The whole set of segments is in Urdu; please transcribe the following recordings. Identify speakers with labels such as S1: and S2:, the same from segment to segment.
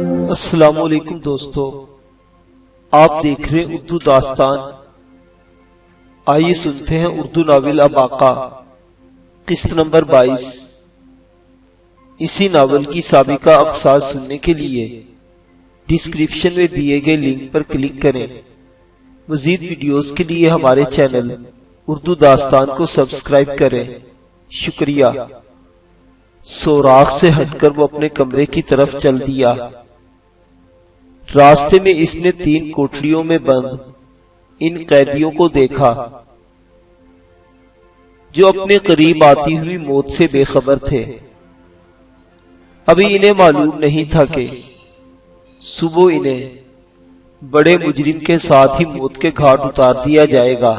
S1: السلام علیکم دوستو، آپ دیکھ رہے اردو داستان۔ آئیے سنتے ہیں اردو ناول اباقہ، قسط نمبر 22۔ اسی ناول کی سابقہ اقساط سننے کے لیے ڈسکرپشن میں دیے گئے لنک پر کلک کریں۔ مزید ویڈیوز کے لیے ہمارے چینل اردو داستان کو سبسکرائب کریں۔ شکریہ۔ سوراخ سے ہٹ کر وہ اپنے کمرے کی طرف چل دیا۔ راستے میں اس نے 3 کوٹڑیوں میں بند ان قیدیوں کو دیکھا جو اپنے قریب آتی ہوئی موت سے بے خبر تھے۔ ابھی انہیں معلوم نہیں تھا کہ صبح انہیں بڑے مجرم کے ساتھ ہی موت کے گھاٹ اتار دیا جائے گا۔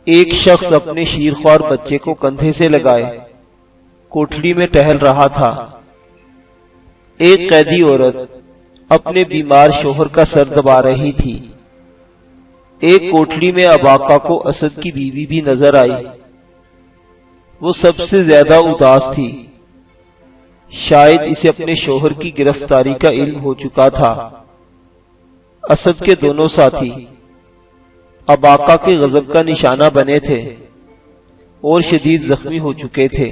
S1: ایک شخص اپنے شیرخوار بچے کو کندھے سے لگائے کوٹڑی میں ٹہل رہا تھا۔ ایک قیدی عورت اپنے بیمار شوہر کا سر دبا رہی تھی۔ ایک کوٹڑی میں اباقہ کو اسد کی بیوی بھی نظر آئی۔ وہ سب سے زیادہ اداس تھی۔ شاید اسے اپنے شوہر کی گرفتاری کا علم ہو چکا تھا۔ اسد کے دونوں ساتھی اباقہ کے غضب کا نشانہ بنے تھے اور شدید زخمی ہو چکے تھے۔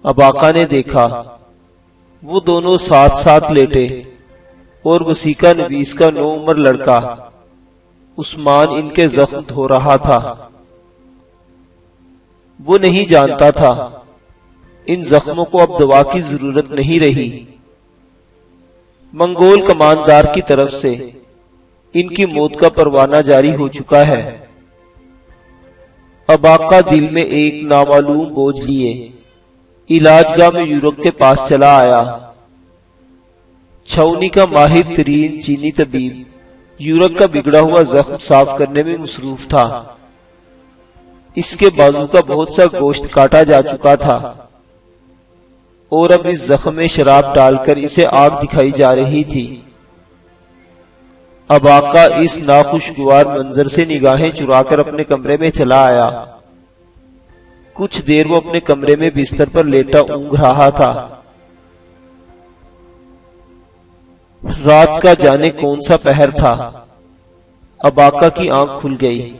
S1: اباقہ نے دیکھا وہ دونوں ساتھ ساتھ لیٹے اور وسیقہ نویس کا نوعمر لڑکا عثمان ان کے زخم دھو رہا تھا۔ وہ نہیں جانتا تھا ان زخموں کو اب دوا کی ضرورت نہیں رہی۔ منگول کماندار کی طرف سے ان کی موت کا پروانہ جاری ہو چکا ہے۔ اباقہ دل میں ایک نامعلوم بوجھ لیے علاج گاہ میں یورک کے پاس چلا آیا۔ چھاؤنی کا ماہر ترین چینی طبیب یورک کا بگڑا ہوا زخم صاف کرنے میں مصروف تھا۔ اس کے بازو کا بہت سا گوشت کاٹا جا چکا تھا اور اب اس زخم میں شراب ڈال کر اسے آگ دکھائی جا رہی تھی۔ اباقہ اس ناخوشگوار منظر سے نگاہیں چرا کر اپنے کمرے میں چلا آیا۔ کچھ دیر وہ اپنے کمرے میں بستر پر لیٹا اونگ رہا تھا۔ رات کا جانے کون سا پہر تھا۔ اباقہ کی آنکھ کھل گئی۔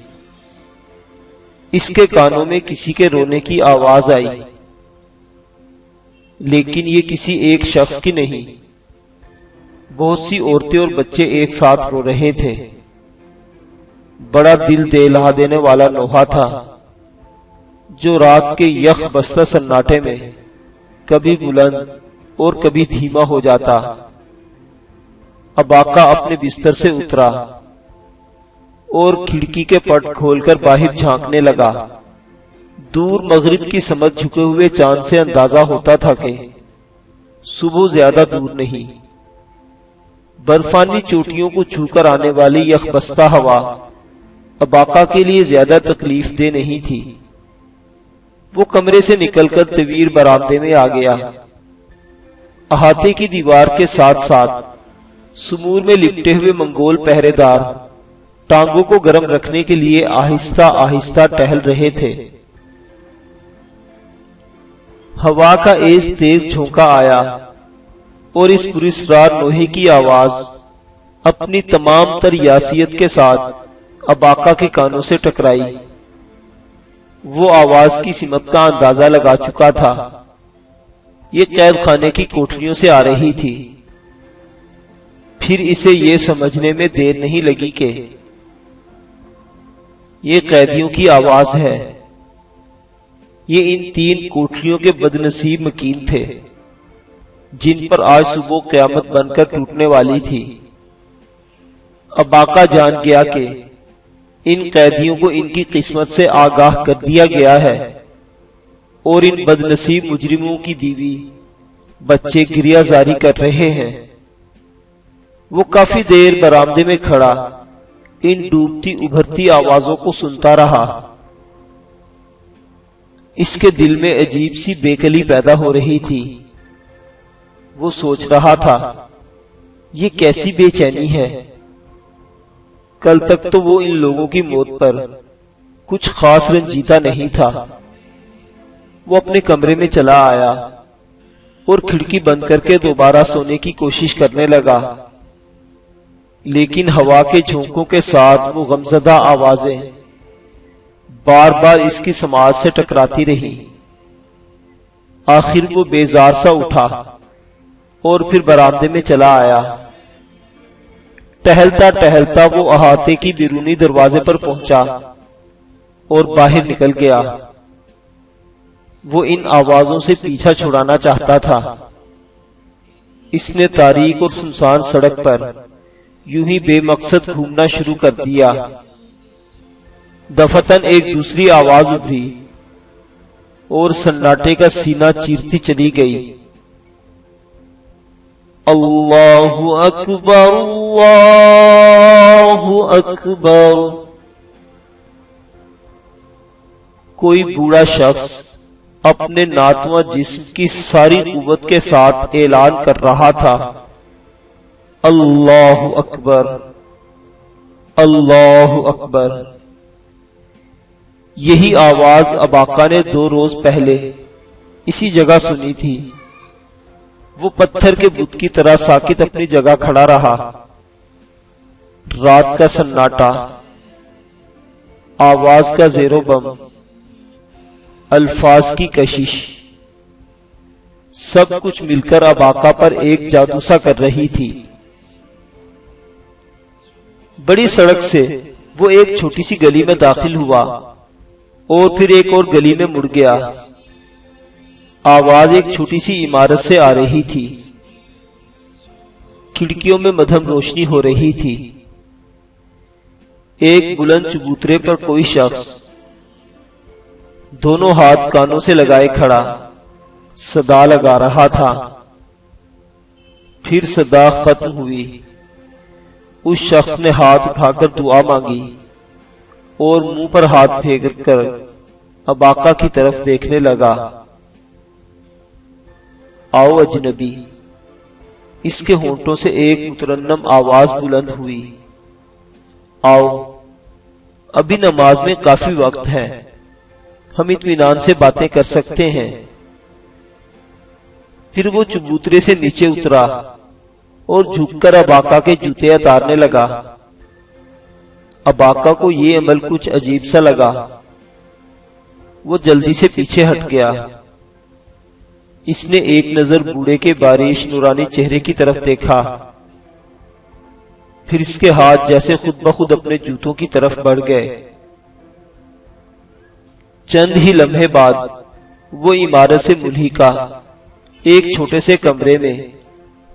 S1: اس کے کانوں میں کسی کے رونے کی آواز آئی، لیکن یہ کسی ایک شخص کی نہیں۔ بہت سی عورتیں اور بچے ایک ساتھ رو رہے تھے۔ بڑا دل دہلا دینے والا نوحہ تھا جو رات کے یخ بستہ سناٹے میں کبھی بلند اور کبھی دھیما ہو جاتا۔ اباقہ اپنے بستر سے اترا اور کھڑکی کے پٹ کھول کر باہر جھانکنے لگا۔ دور مغرب کی سمت جھکے ہوئے چاند سے اندازہ ہوتا تھا کہ صبح زیادہ دور نہیں۔ برفانی چوٹیوں کو چھو کر آنے والی یخ بستہ ہوا اباقہ کے لیے زیادہ تکلیف دہ نہیں تھی۔ وہ کمرے سے نکل کر طویل برآمدے میں آ گیا۔ احاطے کی دیوار کے ساتھ ساتھ سمور میں لپٹے ہوئے منگول پہرے دار ٹانگوں کو گرم رکھنے کے لیے آہستہ آہستہ ٹہل رہے تھے۔ ہوا کا ایک تیز جھونکا آیا اور اس پراسرار نوحے کی آواز اپنی تمام تر یاسیت کے ساتھ اباقہ کے کانوں سے ٹکرائی۔ وہ آواز کی سمت کا اندازہ لگا چکا تھا۔ یہ قید خانے کی کوٹریوں سے آ رہی تھی۔ پھر اسے یہ سمجھنے میں دیر نہیں لگی کہ یہ قیدیوں کی آواز ہے۔ یہ ان 3 کوٹریوں کے بدنصیب مکین تھے جن پر آج صبح قیامت بن کر ٹوٹنے والی تھی۔ اباقہ جان گیا کہ ان قیدیوں کو ان کی قسمت سے آگاہ کر دیا گیا ہے اور ان بدنصیب مجرموں کی بیوی بچے گریہ زاری کر رہے ہیں۔ وہ کافی دیر برآمدے میں کھڑا ان ڈوبتی ابھرتی آوازوں کو سنتا رہا۔ اس کے دل میں عجیب سی بے کلی پیدا ہو رہی تھی۔ وہ سوچ رہا تھا، یہ کیسی بے چینی ہے۔ کل تک تو وہ ان لوگوں کی موت پر کچھ خاص رنجیدہ نہیں تھا۔ وہ اپنے کمرے میں چلا آیا اور کھڑکی بند کر کے دوبارہ سونے کی کوشش کرنے لگا، لیکن ہوا کے جھونکوں کے ساتھ وہ غمزدہ آوازیں بار بار اس کی سماعت سے ٹکراتی رہی۔ آخر وہ بیزار سا اٹھا اور پھر برآمدے میں چلا آیا۔ ٹہلتا ٹہلتا وہ احاطے کی بیرونی دروازے پر پہنچا اور باہر نکل گیا۔ وہ ان آوازوں سے پیچھا چھڑانا چاہتا تھا۔ اس نے تاریک اور سنسان سڑک پر یوں ہی بے مقصد گھومنا شروع کر دیا۔ دفتن ایک دوسری آواز ابھری اور سناٹے کا سینہ چیرتی چلی گئی۔ اللہ اکبر، اللہ اکبر۔ کوئی بوڑھا شخص اپنے ناتواں جسم کی ساری قوت کے ساتھ اعلان کر رہا تھا، اللہ اکبر، اللہ اکبر۔ یہی آواز اب آقا نے 2 روز پہلے اسی جگہ سنی تھی۔ وہ پتھر کے بت کی طرح ساکت اپنی جگہ کھڑا رہا۔ رات کا سناٹا، آواز کا زیر و بم، الفاظ کی کشش، سب کچھ مل کر اب آقا پر ایک جادو سا کر رہی تھی۔ بڑی سڑک سے وہ ایک چھوٹی سی گلی میں داخل ہوا اور پھر ایک اور گلی میں مڑ گیا۔ آواز ایک چھوٹی سی عمارت سے آ رہی تھی۔ کھڑکیوں میں مدھم روشنی ہو رہی تھی۔ ایک بلند چبوترے پر کوئی شخص دونوں ہاتھ کانوں سے لگائے کھڑا صدا لگا رہا تھا۔ پھر صدا ختم ہوئی۔ اس شخص نے ہاتھ اٹھا کر دعا مانگی اور منہ پر ہاتھ پھیر کر اب آقا کی طرف دیکھنے لگا۔ آؤ اجنبی، اس کے ہونٹوں سے ایک مترنم آواز بلند ہوئی۔ آؤ، ابھی نماز میں کافی وقت ہے، ہم اطمینان سے باتیں کر سکتے ہیں۔ پھر وہ چبوترے سے نیچے اترا اور جھک کر اب آقا کے جوتے اتارنے لگا۔ اب آقا کو یہ عمل کچھ عجیب سا لگا۔ وہ جلدی سے پیچھے ہٹ گیا۔ اس نے ایک نظر بوڑھے کے باریش نورانی چہرے کی طرف دیکھا، پھر اس کے ہاتھ جیسے خود بخود اپنے جوتوں کی طرف بڑھ گئے۔ چند ہی لمحے بعد وہ عمارت سے ملحقہ ایک چھوٹے سے کمرے میں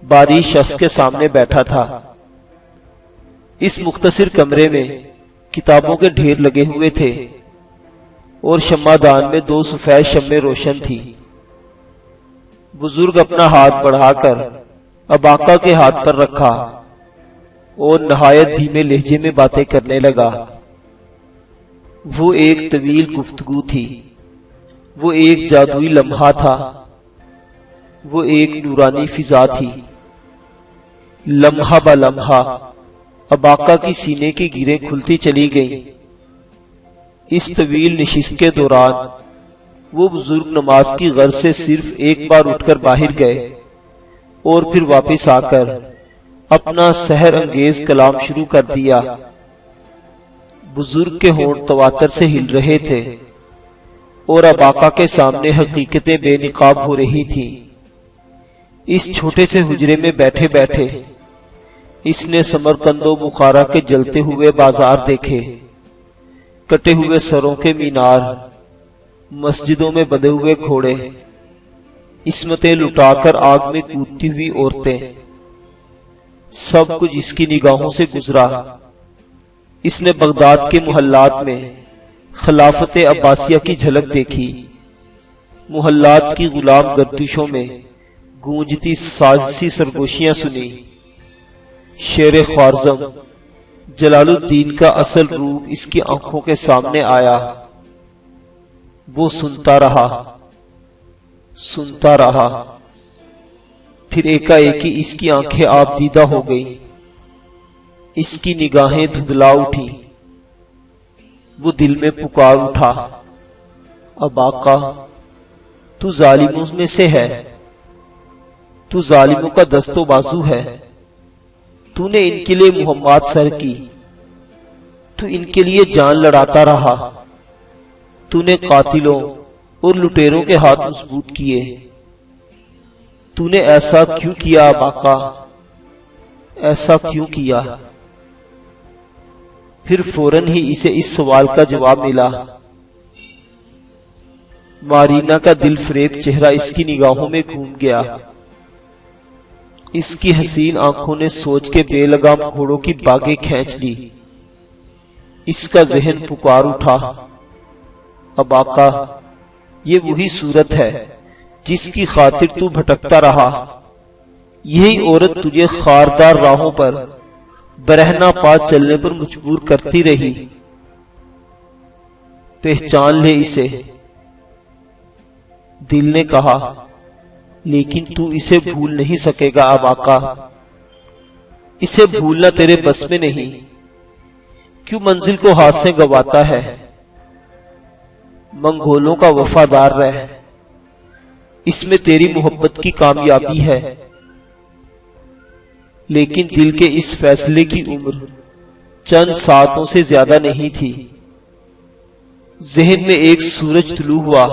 S1: باریش شخص کے سامنے بیٹھا تھا۔ اس مختصر کمرے میں کتابوں کے ڈھیر لگے ہوئے تھے اور شمعدان میں 2 سفید شمعیں روشن تھی۔ بزرگ اپنا ہاتھ بڑھا کر اب آقا کے ہاتھ پر رکھا اور نہایت دھیمے لہجے میں باتیں کرنے لگا۔ وہ ایک طویل گفتگو تھی، وہ ایک جادوئی لمحہ تھا، وہ ایک نورانی فضا تھی۔ لمحہ با لمحہ اب آقا کی سینے کی گیریں کھلتی چلی گئیں۔ اس طویل نشست کے دوران وہ بزرگ نماز کی غرض سے صرف ایک بار اٹھ کر باہر گئے اور پھر واپس آ کر اپنا سحر انگیز کلام شروع کر دیا۔ بزرگ کے ہونٹ تواتر سے ہل رہے تھے اور اب آقا کے سامنے حقیقتیں بے نقاب ہو رہی تھی۔ اس چھوٹے سے حجرے میں بیٹھے بیٹھے اس نے سمرقند و بخارا کے جلتے ہوئے بازار دیکھے، کٹے ہوئے سروں کے مینار، مسجدوں میں بندھے ہوئے گھوڑے، عصمتیں لٹا کر آگ میں کودتی ہوئی عورتیں، سب کچھ اس کی نگاہوں سے گزرا۔ اس نے بغداد کے محلات میں خلافت عباسیہ کی جھلک دیکھی، محلات کی غلام گردشوں میں گونجتی سازشی سرگوشیاں سنی۔ شیر خوارزم جلال الدین کا اصل روپ اس کی آنکھوں کے سامنے آیا۔ وہ سنتا رہا، سنتا رہا، پھر ایک اس کی آنکھیں آپ دیدہ ہو گئیں، اس کی نگاہیں دھندلا اٹھی۔ وہ دل میں پکار اٹھا، اب آقا تو ظالموں میں سے ہے، تو ظالموں کا دست و بازو ہے، تو نے ان کے لیے مہمات سر کی، تو ان کے لیے جان لڑاتا رہا، تو نے قاتلوں اور لٹیروں کے ہاتھ مضبوط کیے، تو نے ایسا کیوں کیا آقا، ایسا کیوں کیا؟ پھر فوراً ہی اسے اس سوال کا جواب ملا۔ مارینا کا دل فریب چہرہ اس کی نگاہوں میں گھوم گیا۔ اس کی حسین آنکھوں نے سوچ کے بے لگام گھوڑوں کی باگیں کھینچ لی۔ اس کا ذہن پکار اٹھا، اب آقا، یہ وہی صورت ہے جس کی خاطر تو بھٹکتا رہا، یہی عورت تجھے خاردار راہوں پر برہنہ پا چلنے پر مجبور کرتی رہی، پہچان لے اسے۔ دل نے کہا، لیکن تو اسے بھول نہیں سکے گا اب آقا، اسے بھولنا تیرے بس میں نہیں، کیوں منزل کو ہاتھ سے گواتا ہے؟ منگولوں کا وفادار رہ، اس میں تیری محبت کی کامیابی ہے۔ لیکن دل کے اس فیصلے کی عمر چند ساعتوں سے زیادہ نہیں تھی۔ ذہن میں ایک سورج طلوع ہوا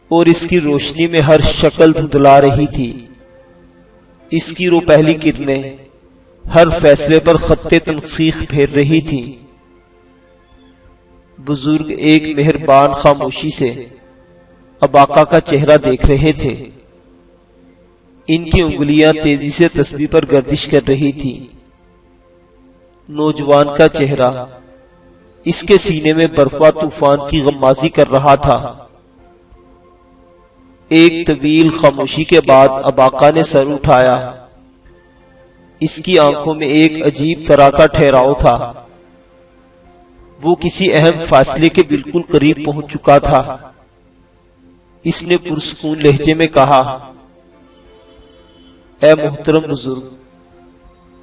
S1: اور اس کی روشنی میں ہر شکل دھندلا رہی تھی۔ اس کی پہلی کرنیں ہر فیصلے پر خط تنسیخ پھیر رہی تھی۔ بزرگ ایک مہربان خاموشی سے اب آقا کا چہرہ دیکھ رہے تھے۔ ان کی انگلیاں تیزی سے تسبیح پر گردش کر رہی تھی۔ نوجوان کا چہرہ اس کے سینے میں برپا طوفان کی غمازی کر رہا تھا۔ ایک طویل خاموشی کے بعد اب آقا نے سر اٹھایا۔ اس کی آنکھوں میں ایک عجیب طرح کا ٹھہراؤ تھا۔ وہ کسی اہم فیصلے کے بالکل قریب پہنچ چکا تھا۔ اس نے پرسکون لہجے میں کہا، اے محترم بزرگ،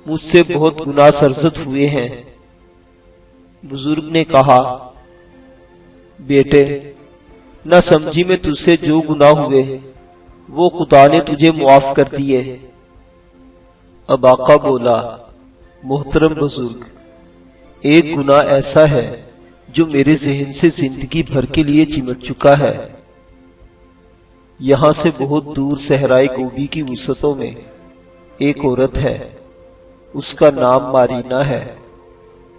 S1: مجھ سے بہت گناہ سرزد ہوئے ہیں۔ بزرگ نے کہا، بیٹے، نہ سمجھی میں تجھ سے جو گناہ ہوئے وہ خدا نے تجھے معاف کر دیے۔ اب آقا بولا، محترم بزرگ، ایک گناہ ایسا ہے جو میرے ذہن سے زندگی بھر کے لیے چمٹ چکا ہے۔ یہاں سے بہت دور صحرائے گوبی کی وسعتوں میں ایک عورت ہے، اس کا نام مارینا ہے۔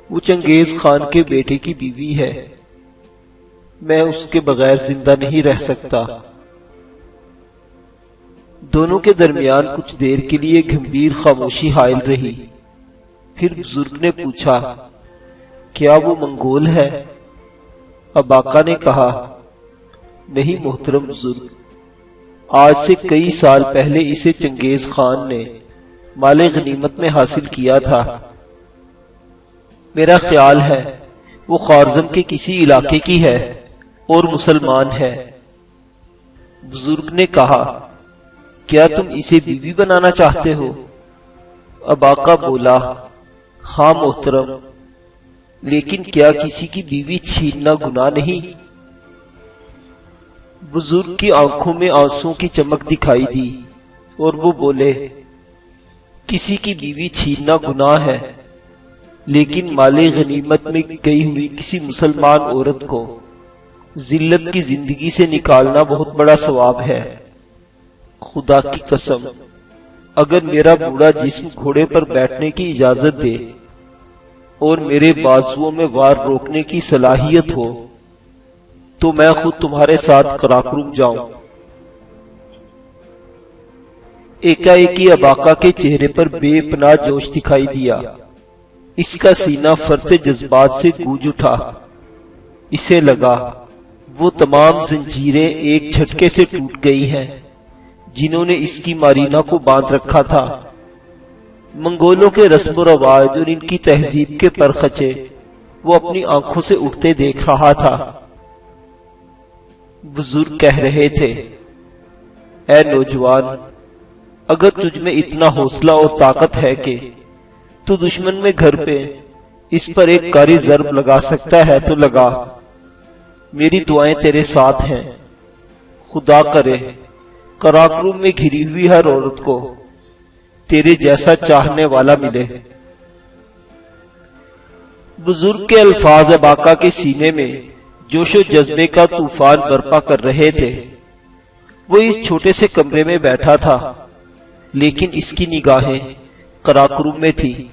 S1: وہ چنگیز خان کے بیٹے کی بیوی ہے۔ میں اس کے بغیر زندہ نہیں رہ سکتا۔ دونوں کے درمیان کچھ دیر کے لیے گمبھیر خاموشی حائل رہی۔ پھر بزرگ نے پوچھا، کیا وہ منگول ہے؟ اب آقا نے کہا، نہیں محترم بزرگ، آج سے کئی سال پہلے اسے چنگیز خان نے مال غنیمت میں حاصل کیا تھا۔ میرا خیال ہے وہ خوارزم کے کسی علاقے کی ہے اور مسلمان ہے۔ بزرگ نے کہا، کیا تم اسے بیوی بنانا چاہتے ہو؟ اب آقا بولا، ہاں محترم، لیکن کیا کسی کی بیوی چھیننا گناہ نہیں؟ بزرگ کی آنکھوں میں آنسوں کی چمک دکھائی دی اور وہ بولے، کسی کی بیوی چھیننا گناہ ہے، لیکن مال غنیمت میں گئی ہوئی کسی مسلمان عورت کو ذلت کی زندگی سے نکالنا بہت بڑا ثواب ہے۔ خدا کی قسم، اگر میرا بوڑھا جسم گھوڑے پر بیٹھنے کی اجازت دے اور میرے بازوؤں میں وار روکنے کی صلاحیت ہو تو میں خود تمہارے ساتھ قراقرم جاؤں۔ ایکا-ایکی اب آقا کے چہرے پر بے پناہ جوش دکھائی دیا۔ اس کا سینہ فرط جذبات سے گونج اٹھا۔ اسے لگا وہ تمام زنجیریں ایک جھٹکے سے ٹوٹ گئی ہیں جنہوں نے اس کی مارینا کو باندھ رکھا تھا۔ منگولوں کے رسم و رواج اور ان کی تہذیب کے پرخچے وہ اپنی آنکھوں سے اٹھتے دیکھ رہا تھا۔ بزرگ کہہ رہے تھے، اے نوجوان، اگر تجھ میں اتنا حوصلہ اور طاقت ہے کہ تو دشمن میں گھر پہ اس پر ایک کاری ضرب لگا سکتا ہے تو لگا۔ میری دعائیں تیرے ساتھ ہیں۔ خدا کرے قراقرم میں گھری ہوئی ہر عورت کو تیرے جیسا چاہنے والا ملے۔ بزرگ کے الفاظ اباقہ کے سینے میں جوش و جذبے کا طوفان برپا کر رہے تھے۔ وہ اس چھوٹے سے کمرے میں بیٹھا تھا، لیکن اس کی نگاہیں قراقرم میں تھی۔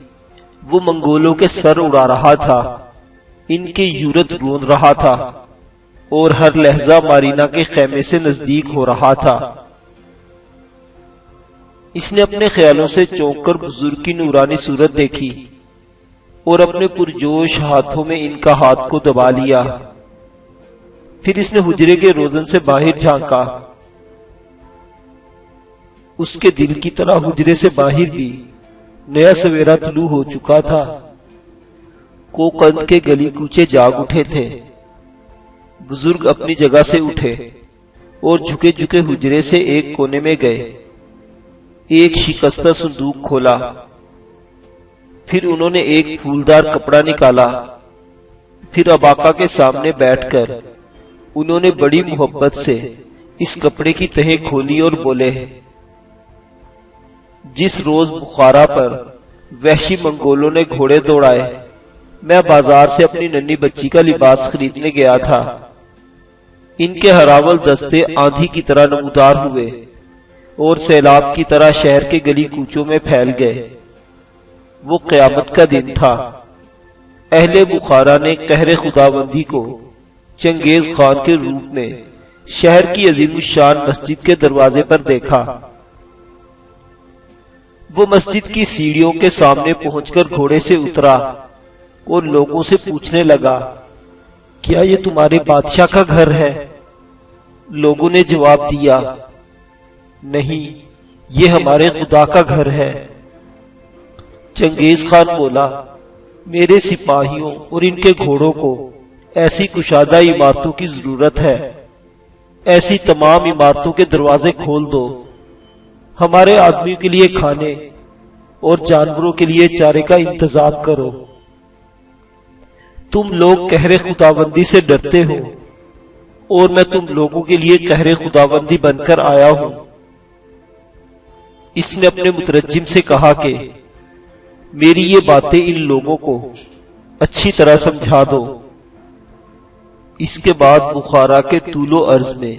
S1: وہ منگولوں کے سر اڑا رہا تھا، ان کے یورت روند رہا تھا اور ہر لہجہ مارینا کے خیمے سے نزدیک ہو رہا تھا۔ اس نے اپنے خیالوں سے چونک کر بزرگ کی نورانی صورت دیکھی اور اپنے پرجوش ہاتھوں میں ان کا ہاتھ کو دبا لیا۔ پھر اس نے حجرے کے روزن سے باہر جھانکا۔ اس کے دل کی طرح حجرے سے باہر بھی نیا سویرا طلوع ہو چکا تھا۔ کوکند کے گلی کوچے جاگ اٹھے تھے۔ بزرگ اپنی جگہ سے اٹھے اور جھکے جھکے حجرے سے ایک کونے میں گئے۔ ایک شکستہ صندوق کھولا، پھر انہوں نے ایک پھولدار کپڑا نکالا۔ پھر اباقہ کے سامنے بیٹھ کر انہوں نے بڑی محبت سے اس کپڑے کی تہیں کھولی اور بولے، جس روز بخارا پر وحشی منگولوں نے گھوڑے دوڑائے، میں بازار سے اپنی ننھی بچی کا لباس خریدنے گیا تھا۔ ان کے ہراول دستے آندھی کی طرح نمودار ہوئے اور سیلاب کی طرح شہر کے گلی کوچوں میں پھیل گئے۔ وہ قیامت کا دن تھا۔ اہل بخارا نے قہر خداوندی کو چنگیز خان کے روپ میں شہر کی عظیم الشان مسجد کے دروازے پر دیکھا۔ وہ مسجد کی سیڑھیوں کے سامنے پہنچ کر گھوڑے سے اترا اور لوگوں سے پوچھنے لگا، کیا یہ تمہارے بادشاہ کا گھر ہے؟ لوگوں نے جواب دیا، نہیں، یہ ہمارے خدا کا گھر ہے۔ چنگیز خان بولا، میرے سپاہیوں اور ان کے گھوڑوں کو ایسی کشادہ عمارتوں کی ضرورت ہے۔ ایسی تمام عمارتوں کے دروازے کھول دو۔ ہمارے آدمیوں کے لیے کھانے اور جانوروں کے لیے چارے کا انتظام کرو۔ تم لوگ قہر خداوندی سے ڈرتے ہو اور میں تم لوگوں کے لیے قہر خداوندی بن کر آیا ہوں۔ اس نے اپنے مترجم سے کہا کہ میری یہ باتیں ان لوگوں کو اچھی طرح سمجھا دو۔ اس کے بعد بخارا کے طول و عرض میں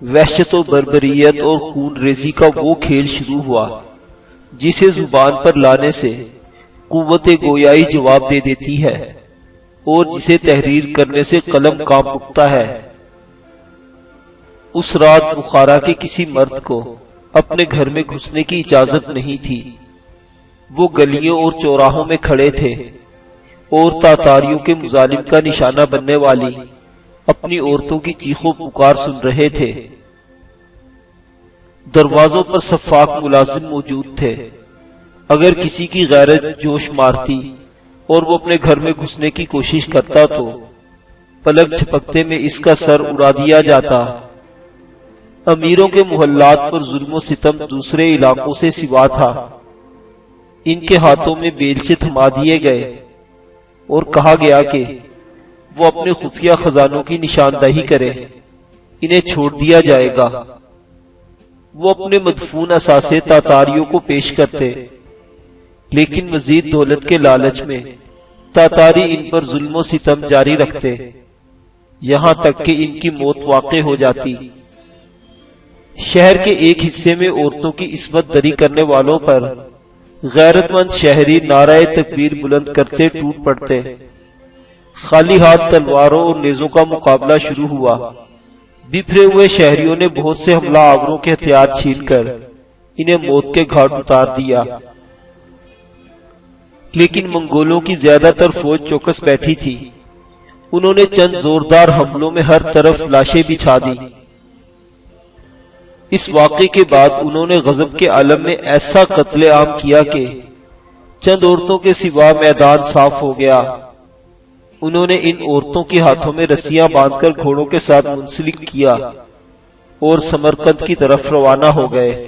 S1: وحشت و بربریت اور خون ریزی کا وہ کھیل شروع ہوا جسے زبان پر لانے سے قوت گویائی جواب دے دیتی ہے اور جسے تحریر کرنے سے قلم کانپ اٹھتا ہے۔ اس رات بخارا کے کسی مرد کو اپنے گھر میں گھسنے کی اجازت نہیں تھی۔ وہ گلیوں اور چوراہوں میں کھڑے تھے اور تاتاریوں کے مظالم کا نشانہ بننے والی اپنی عورتوں کی چیخ و پکار سن رہے تھے۔ دروازوں پر سفاک ملازم موجود تھے۔ اگر کسی کی غیرت جوش مارتی اور وہ اپنے گھر میں گھسنے کی کوشش کرتا تو پلک جھپکتے میں اس کا سر اڑا دیا جاتا۔ امیروں کے محلات پر ظلم و ستم دوسرے علاقوں سے سوا تھا۔ ان کے ہاتھوں میں بیلچے تھما دیے گئے اور کہا گیا کہ وہ اپنے خفیہ خزانوں کی نشاندہی کرے، انہیں چھوڑ دیا جائے گا۔ وہ اپنے مدفون اثاثے تاتاریوں کو پیش کرتے، لیکن مزید دولت کے لالچ میں تاتاری ان پر ظلم و ستم جاری رکھتے، یہاں تک کہ ان کی موت واقع ہو جاتی۔ شہر کے ایک حصے میں عورتوں کی عصمت دری کرنے والوں پر غیرت مند شہری نعرہ تکبیر بلند کرتے ٹوٹ پڑتے۔ خالی ہاتھ تلواروں اور نیزوں کا مقابلہ شروع ہوا۔ بکھرے ہوئے شہریوں نے بہت سے حملہ آوروں کے ہتھیار چھین کر انہیں موت کے گھاٹ اتار دیا، لیکن منگولوں کی زیادہ تر فوج چوکس بیٹھی تھی۔ انہوں نے چند زوردار حملوں میں ہر طرف لاشیں بچھا دی۔ اس واقعے کے بعد انہوں نے غضب کے عالم میں ایسا قتل عام کیا کہ چند عورتوں کے سوا میدان صاف ہو گیا۔ انہوں نے ان عورتوں کے ہاتھوں میں رسیاں باندھ کر گھوڑوں کے ساتھ منسلک کیا اور سمرقند کی طرف روانہ ہو گئے۔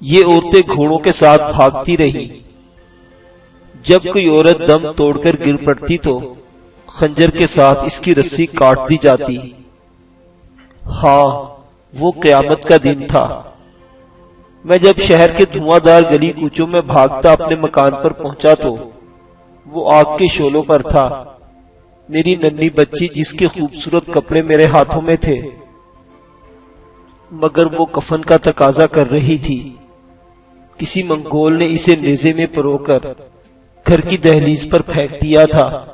S1: یہ عورتیں گھوڑوں کے ساتھ بھاگتی رہیں۔ جب کوئی عورت دم توڑ کر گر پڑتی تو خنجر کے ساتھ اس کی رسی کاٹ دی جاتی۔ ہاں، وہ قیامت کا دن تھا۔ میں جب شہر کے دھواں دار گلی کوچوں میں بھاگتا اپنے مکان پر پہنچا تو وہ آگ کے شعلوں پر تھا۔ میری ننھی بچی جس کے خوبصورت کپڑے میرے ہاتھوں میں تھے، مگر وہ کفن کا تقاضا کر رہی تھی۔ کسی منگول نے اسے نیزے میں پرو کر گھر کی دہلیز پر پھینک دیا تھا۔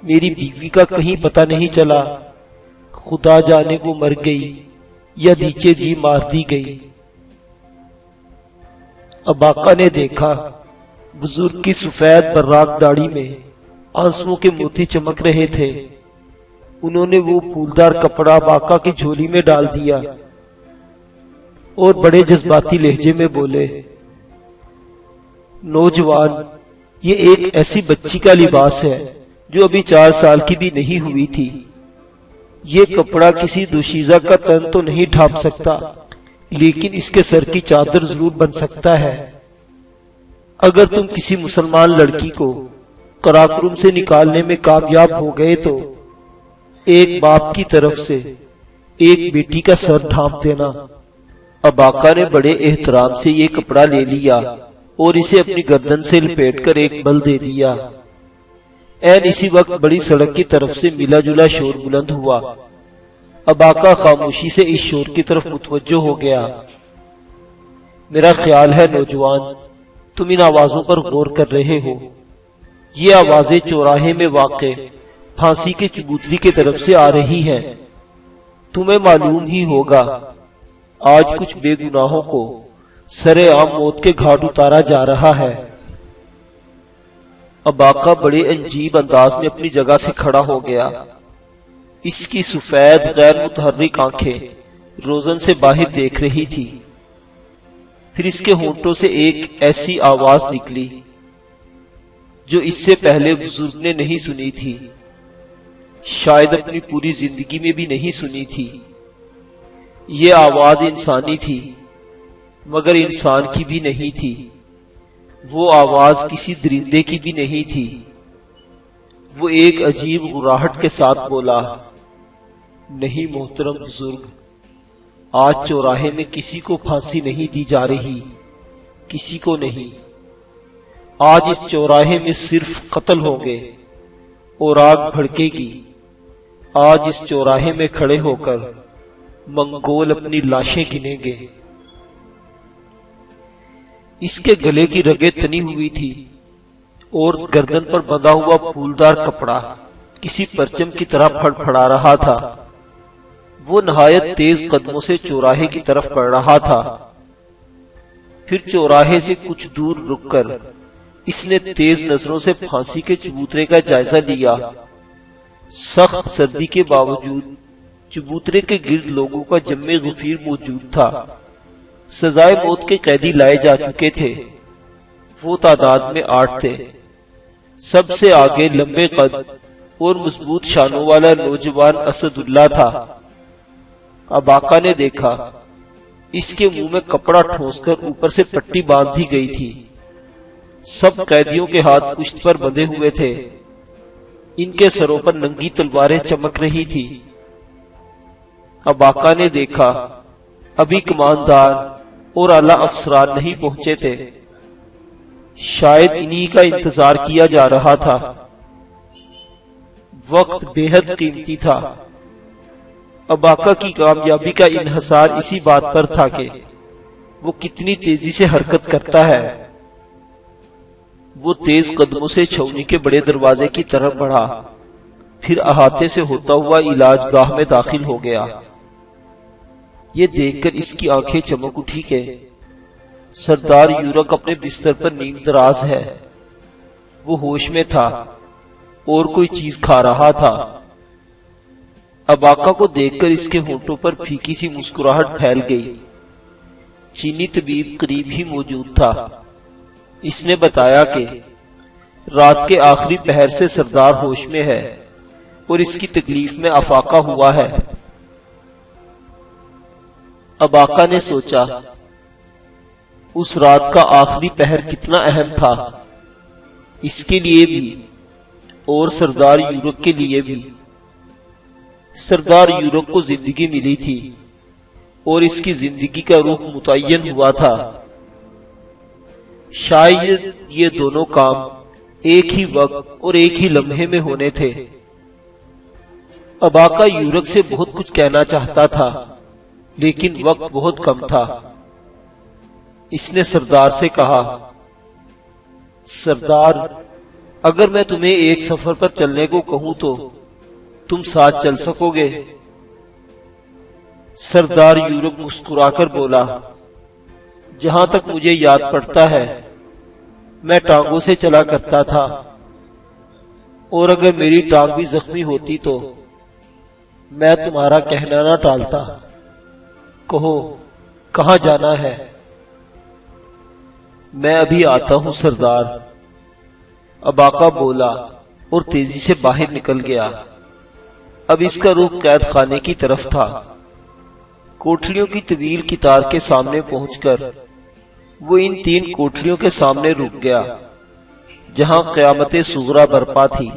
S1: میری بیوی کا کہیں پتہ نہیں چلا، خدا جانے وہ مر گئی یا نیچے جی مار دی گئی۔ اب آقا نے دیکھا بزرگ کی سفید براق داڑھی میں آنسوؤں کے موتی چمک رہے تھے۔ انہوں نے وہ پھولدار کپڑا آقا کی جھولی میں ڈال دیا اور بڑے جذباتی لہجے میں بولے، نوجوان، یہ ایک ایسی بچی کا لباس ہے جو ابھی 4 سال کی بھی نہیں ہوئی تھی۔ یہ کپڑا کسی دوشیزہ کا تن تو نہیں ڈھانپ سکتا، لیکن اس کے سر کی چادر ضرور بن سکتا ہے۔ اگر تم کسی مسلمان لڑکی کو قراقرم سے نکالنے میں کامیاب ہو گئے تو ایک باپ کی طرف سے ایک بیٹی کا سر ڈھانپ دینا۔ اب آقا نے بڑے احترام سے یہ کپڑا لے لیا اور اسے اپنی گردن سے لپیٹ کر ایک بل دے دیا۔ این اسی وقت بڑی سڑک کی طرف سے ملا جلا شور بلند ہوا۔ اب آقا خاموشی سے اس شور کی طرف متوجہ ہو گیا۔ میرا خیال ہے نوجوان، تم ان آوازوں پر غور کر رہے ہو۔ یہ آوازیں چوراہے میں واقع پھانسی کے چبوتری کی طرف سے آ رہی ہیں۔ تمہیں معلوم ہی ہوگا آج کچھ بے گناہوں کو سرے عام موت کے گھاٹ اتارا جا رہا ہے۔ اب آقا بڑے عجیب انداز میں اپنی جگہ سے کھڑا ہو گیا۔ اس کی سفید غیر متحرک آنکھیں روزن سے باہر دیکھ رہی تھی۔ پھر اس کے ہونٹوں سے ایک ایسی آواز نکلی جو اس سے پہلے بزرگ نے نہیں سنی تھی، شاید اپنی پوری زندگی میں بھی نہیں سنی تھی۔ یہ آواز انسانی تھی، مگر انسان کی بھی نہیں تھی۔ وہ آواز کسی درندے کی بھی نہیں تھی۔ وہ ایک عجیب غراہٹ کے ساتھ بولا، نہیں محترم بزرگ، آج چوراہے میں کسی کو پھانسی نہیں دی جا رہی، کسی کو نہیں۔ آج اس چوراہے میں صرف قتل ہوں گے اور آگ بھڑکے گی۔ آج اس چوراہے میں کھڑے ہو کر منگول اپنی لاشیں گنیں گے۔ اس کے گلے کی رگیں تنی ہوئی تھی اور گردن پر بندھا ہوا پھولدار کپڑا کسی پرچم کی طرح پھڑ پھڑا رہا تھا۔ وہ نہایت تیز قدموں سے چوراہے کی طرف بڑھ رہا تھا۔ پھر چوراہے سے کچھ دور رک کر اس نے تیز نظروں سے پھانسی کے چبوترے کا جائزہ لیا۔ سخت سردی کے باوجود چبوترے کے گرد لوگوں کا جم غفیر موجود تھا۔ سزائے موت کے قیدی لائے جا چکے تھے۔ وہ تعداد میں 8 تھے۔ سب سے آگے لمبے قد اور مضبوط شانوں والا نوجوان اسد اللہ تھا۔ اب آقا نے دیکھا اس کے منہ میں کپڑا ٹھونس کر اوپر سے پٹی باندھ دی گئی تھی۔ سب قیدیوں کے ہاتھ پشت پر بندھے ہوئے تھے۔ ان کے سروں پر ننگی تلواریں چمک رہی تھی۔ اب آقا نے دیکھا ابھی کماندار اور اعلیٰ افسران نہیں پہنچے تھے، شاید انہی کا انتظار کیا جا رہا تھا۔ وقت بے حد قیمتی تھا۔ اب آقا کی کامیابی کا انحصار اسی بات پر تھا کہ وہ کتنی تیزی سے حرکت کرتا ہے۔ وہ تیز قدموں سے چھونے کے بڑے دروازے کی طرف بڑھا، پھر احاطے سے ہوتا ہوا علاج گاہ میں داخل ہو گیا۔ یہ دیکھ کر اس کی آنکھیں چمک اٹھی کہ سردار یورک اپنے بستر پر نیند دراز ہے۔ وہ ہوش میں تھا اور کوئی چیز کھا رہا تھا۔ اب آقا کو دیکھ کر اس کے ہونٹوں پر پھیکی سی مسکراہٹ پھیل گئی۔ چینی طبیب قریب ہی موجود تھا۔ اس نے بتایا کہ رات کے آخری پہر سے سردار ہوش میں ہے اور اس کی تکلیف میں افاقہ ہوا ہے۔ اب آقا نے سوچا اس رات کا آخری پہر کتنا اہم تھا، اس کے لیے بھی اور سردار یورک کے لیے بھی۔ سردار یورک کو زندگی ملی تھی اور اس کی زندگی کا رخ متعین ہوا تھا۔ شاید یہ دونوں کام ایک ہی وقت اور ایک ہی لمحے میں ہونے تھے۔ اباقا یورک سے بہت کچھ کہنا چاہتا تھا، لیکن وقت بہت کم تھا۔ اس نے سردار سے کہا، سردار، اگر میں تمہیں ایک سفر پر چلنے کو کہوں تو تم ساتھ چل سکو گے؟ سردار یورک مسکرا کر بولا، جہاں تک مجھے یاد پڑتا ہے میں ٹانگوں سے چلا کرتا تھا، اور اگر میری ٹانگ بھی زخمی ہوتی تو میں تمہارا کہنا نہ ٹالتا۔ کہو کہاں جانا ہے؟ میں ابھی آتا ہوں سردار، اباقا بولا اور تیزی سے باہر نکل گیا۔ اب اس کا رخ قید خانے کی طرف تھا۔ کوٹھریوں کی طویل قطار کے سامنے پہنچ کر وہ ان 3 کوٹھریوں کے سامنے رک گیا جہاں قیامت صغریٰ برپا تھی۔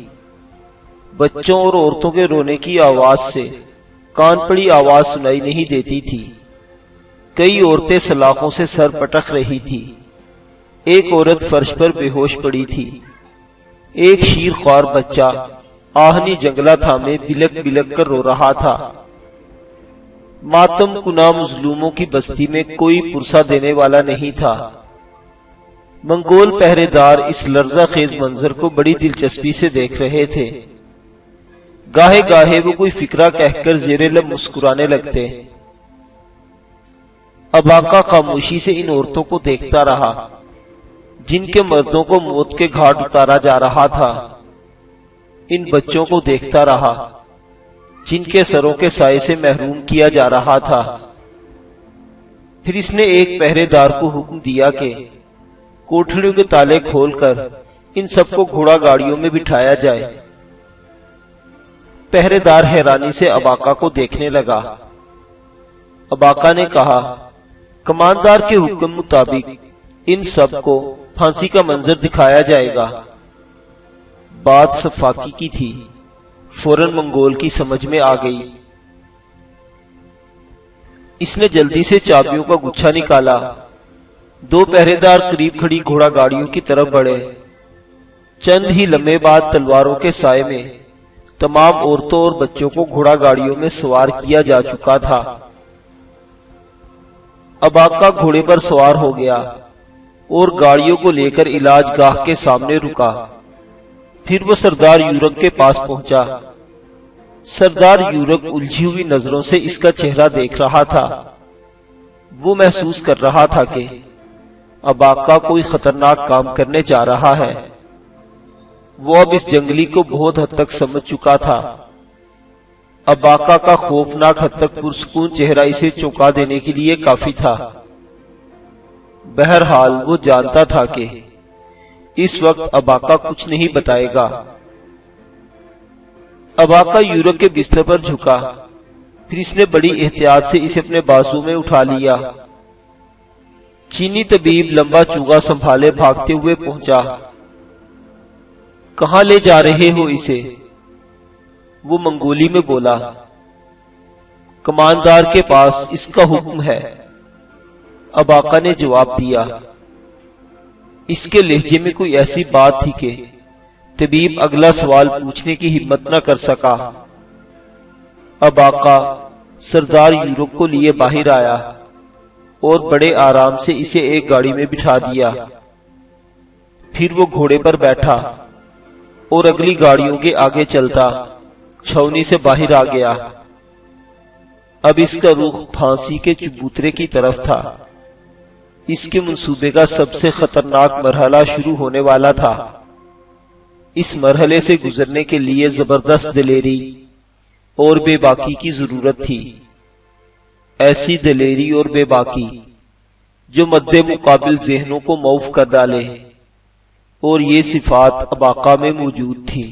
S1: بچوں اور عورتوں کے رونے کی آواز سے کان پڑی آواز سنائی نہیں دیتی تھی۔ کئی عورتیں سلاخوں سے سر پٹک رہی تھی۔ ایک عورت فرش پر بے ہوش پڑی تھی۔ ایک شیر خوار بچہ آہنی جنگلہ تھامے بلک بلک کر رو رہا تھا۔ ماتم کنا مظلوموں کی بستی میں کوئی پرسہ دینے والا نہیں تھا۔ منگول پہرے دار اس لرزہ خیز منظر کو بڑی دلچسپی سے دیکھ رہے تھے۔ گاہے گاہے وہ کوئی فکرہ کہہ کر زیر لب مسکرانے لگتے۔ اباقا خاموشی سے ان عورتوں کو دیکھتا رہا جن کے مردوں کو موت کے گھاٹ اتارا جا رہا تھا۔ ان بچوں کو دیکھتا رہا جن کے سروں کے سائے سے محروم کیا جا رہا تھا۔ پھر اس نے ایک پہرے دار کو حکم دیا کہ کوٹھڑیوں کے تالے کھول کر ان سب کو گھوڑا گاڑیوں میں بٹھایا جائے۔ پہرے دار حیرانی سے اباقا کو دیکھنے لگا۔ اباقا نے کہا، کماندار کے حکم مطابق ان سب کو پھانسی کا منظر دکھایا جائے گا۔ بات صفاقی کی تھی، فوراً منگول کی سمجھ میں آ گئی۔ اس نے جلدی سے چابیوں کا گچھا نکالا۔ 2 پہرے دار قریب کھڑی گھوڑا گاڑیوں کی طرف بڑھے۔ چند ہی لمحے بعد تلواروں کے سائے میں تمام عورتوں اور بچوں کو گھوڑا گاڑیوں میں سوار کیا جا چکا تھا۔ اباقا گھوڑے پر سوار ہو گیا اور گاڑیوں کو لے کر علاج گاہ کے سامنے رکا۔ پھر وہ سردار یورک کے پاس پہنچا۔ سردار یورک الجھی ہوئی نظروں سے اس کا چہرہ دیکھ رہا تھا۔ وہ محسوس کر رہا تھا کہ اباقا کوئی خطرناک کام کرنے جا رہا ہے۔ وہ اب اس جنگلی کو بہت حد تک سمجھ چکا تھا۔ اباقا کا خوفناک حد تک پرسکون چہرہ اسے چونکا دینے کے لیے کافی تھا۔ بہرحال وہ جانتا تھا کہ اس وقت اباقا کچھ نہیں بتائے گا۔ اباقا یورک کے بستر پر جھکا، پھر اس نے بڑی احتیاط سے اسے اپنے بازو میں اٹھا لیا۔ چینی طبیب لمبا چوغا سنبھالے بھاگتے ہوئے پہنچا۔ کہاں لے جا رہے ہو اسے؟ وہ منگولی میں بولا۔ کماندار کے پاس اس کا حکم ہے، اباقا نے جواب دیا۔ اس کے لہجے میں کوئی ایسی بات تھی کہ طبیب اگلا سوال پوچھنے کی ہمت نہ کر سکا۔ اباقا سردار یورک کو لیے باہر آیا اور بڑے آرام سے اسے ایک گاڑی میں بٹھا دیا۔ پھر وہ گھوڑے پر بیٹھا اور اگلی گاڑیوں کے آگے چلتا چھاؤنی سے باہر آ گیا۔ اب اس کا رخ پھانسی کے چبوترے کی طرف تھا۔ اس کے منصوبے کا سب سے خطرناک مرحلہ شروع ہونے والا تھا۔ اس مرحلے سے گزرنے کے لیے زبردست دلیری اور بے باکی کی ضرورت تھی۔ ایسی دلیری اور بے باکی جو مد مقابل ذہنوں کو معاف کر ڈالے، اور یہ صفات اباقا میں موجود تھی۔